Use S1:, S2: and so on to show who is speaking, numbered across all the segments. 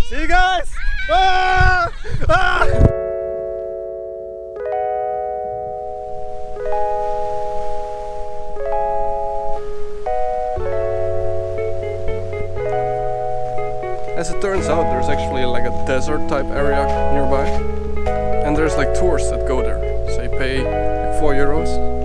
S1: See you guys! Ah! Ah! As it turns out, there's actually like a desert type area nearby. And there's like tours that go there. So you pay like €4.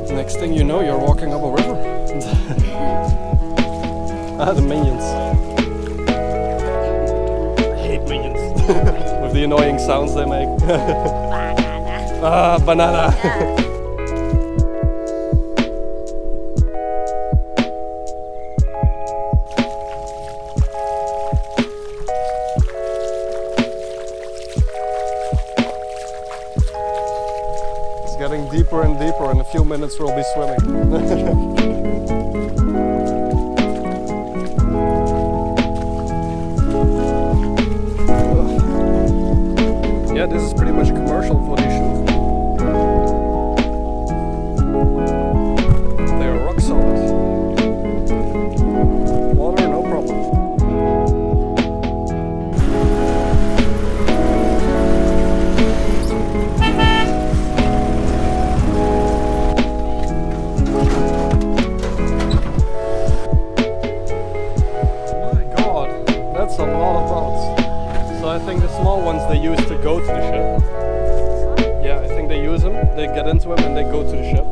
S1: Next thing you know, you're walking up a river. The minions. I hate minions. With the annoying sounds they make. Banana. Banana. Getting deeper and deeper. In a few minutes we'll be swimming. Yeah, this is pretty much a commercial for these shoes. They are rock solid. Water, no problem. That's a lot of boats. So I think the small ones they use to go to the ship. Yeah, I think they use them, they get into them and they go to the ship.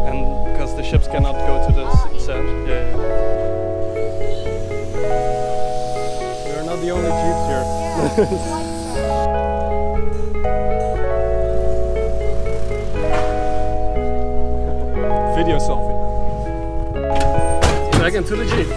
S1: And because the ships cannot go to the sand. Yeah. We're not the only jeeps here. Video selfie. Back into the jeep.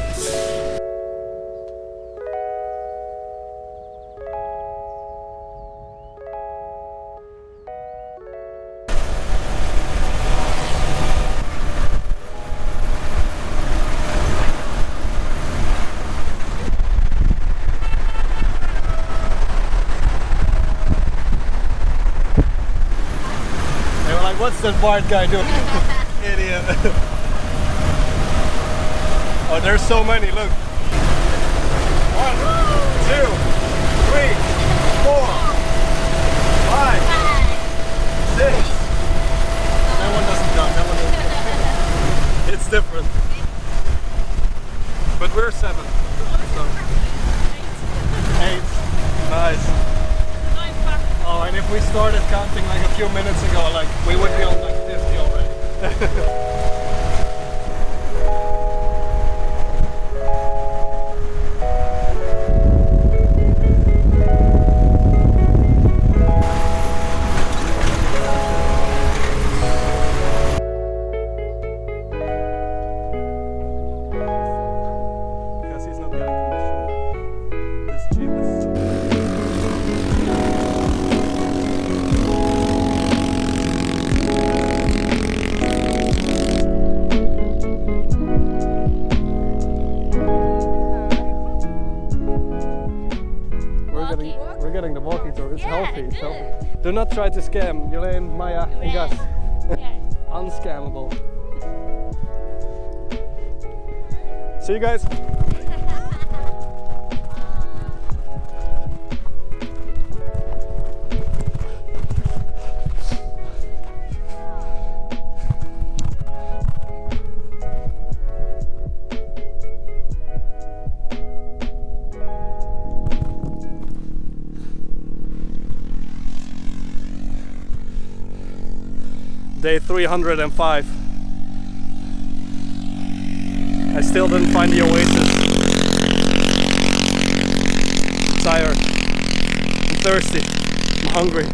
S1: What's that Bart guy doing? Idiot. Oh, there's so many, look. 1, 2, 3, 4, 5, 6. That one doesn't count, that one doesn't count. It's different. But we're 7. So. 8. Nice. Oh, and if we started counting like a few minutes ago, like we would be on like 50 already. Because he's not getting commission. This Jeep is... We're getting the walking tour. It's healthy, so do not try to scam Jolene, Maya, and Guus. Unscammable. See you guys. Day 305. I still didn't find the oasis. I'm tired. I'm thirsty. I'm hungry.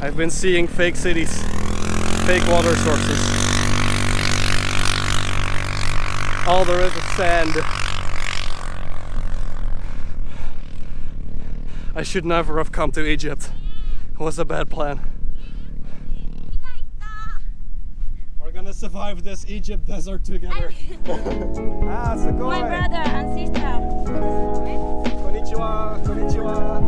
S1: I've been seeing fake cities, fake water sources. All there is sand. I should never have come to Egypt. It was a bad plan. We're gonna survive this Egypt desert together. Ah, sugoi.
S2: My brother and sister.
S1: Konnichiwa, konnichiwa.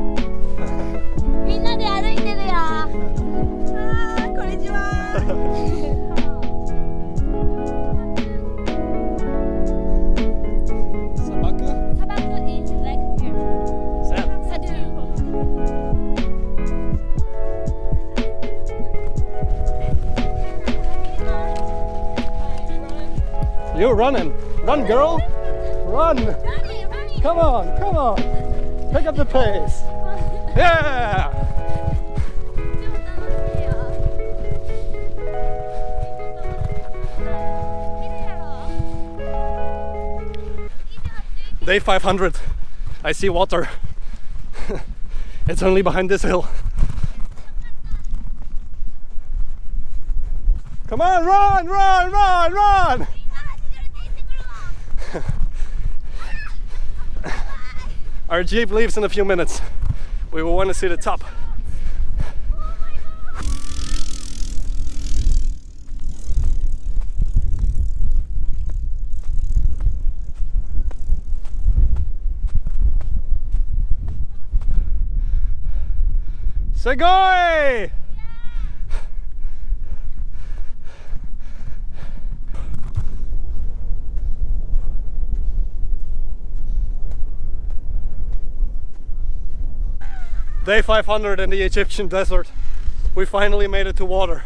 S2: みんなで歩いてるよ。あー、こんにちは。
S1: Sabaka?
S2: Sabaka is like here.
S1: Sand.
S2: Sadu.
S1: You're running. Run, girl. Run.
S2: Running, running.
S1: Come on, come on. Pick up the pace. Yeah. Day 500. I see water. It's only behind this hill. Come on, run, run, run, run! Our jeep leaves in a few minutes. We will want to see the top. Sugoi! Day 500 in the Egyptian desert. We finally made it to water.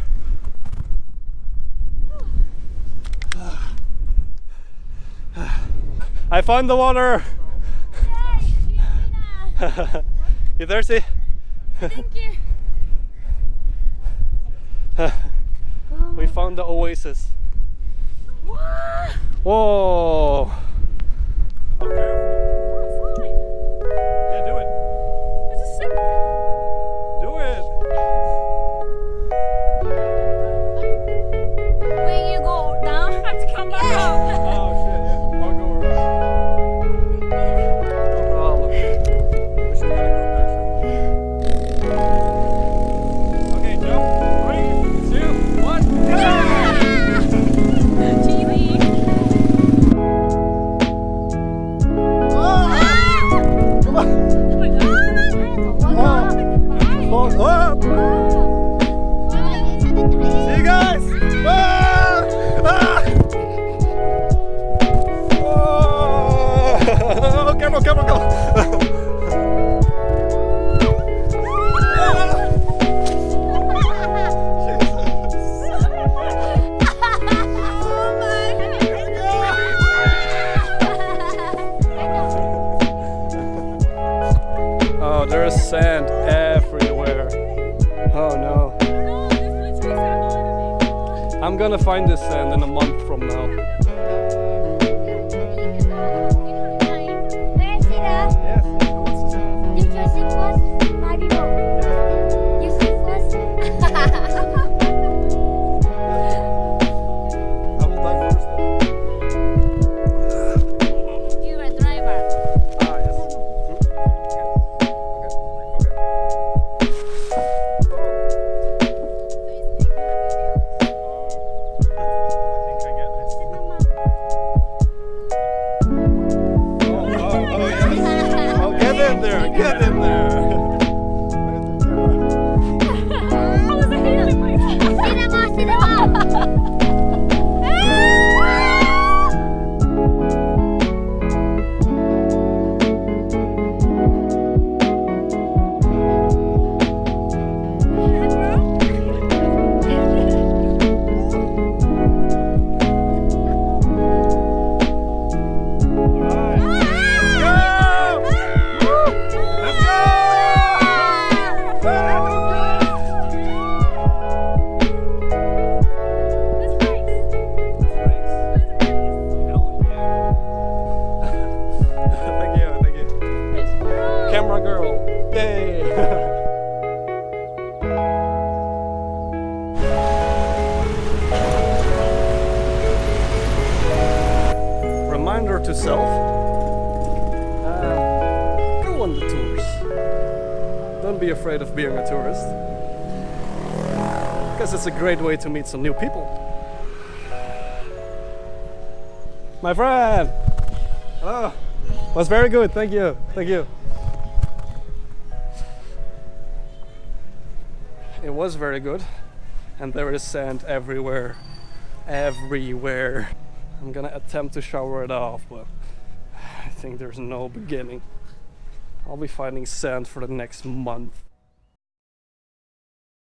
S1: I found the water! You thirsty?
S2: Thank you.
S1: We found the oasis.
S2: Wow.
S1: Whoa! Oh, careful.
S2: Oh, fine.
S1: Yeah, do it.
S2: This is sick.
S1: Do it.
S2: When you go down, you have to come back up.
S1: Oh shit, yeah. I'll go around. No problem. We should get a group picture. Okay, jump. 3, 2, 1.
S2: Cheesy.
S1: Come on. Fall up. See you guys. Ah! Ah! Whoa. Careful, careful, go. Oh, there's sand everywhere. Oh no. I'm gonna find this sand in a month from now. Yes. I will die first.
S2: You are driver.
S1: Ah, yes. I think I get this. roll. Yay! Reminder to self, go on the tours. Don't be afraid of being a tourist, because it's a great way to meet some new people. My friend! Hello! Was very good, thank you, thank you. It was very good, and there is sand everywhere. Everywhere. I'm gonna attempt to shower it off, but I think there's no beginning. I'll be finding sand for the next month.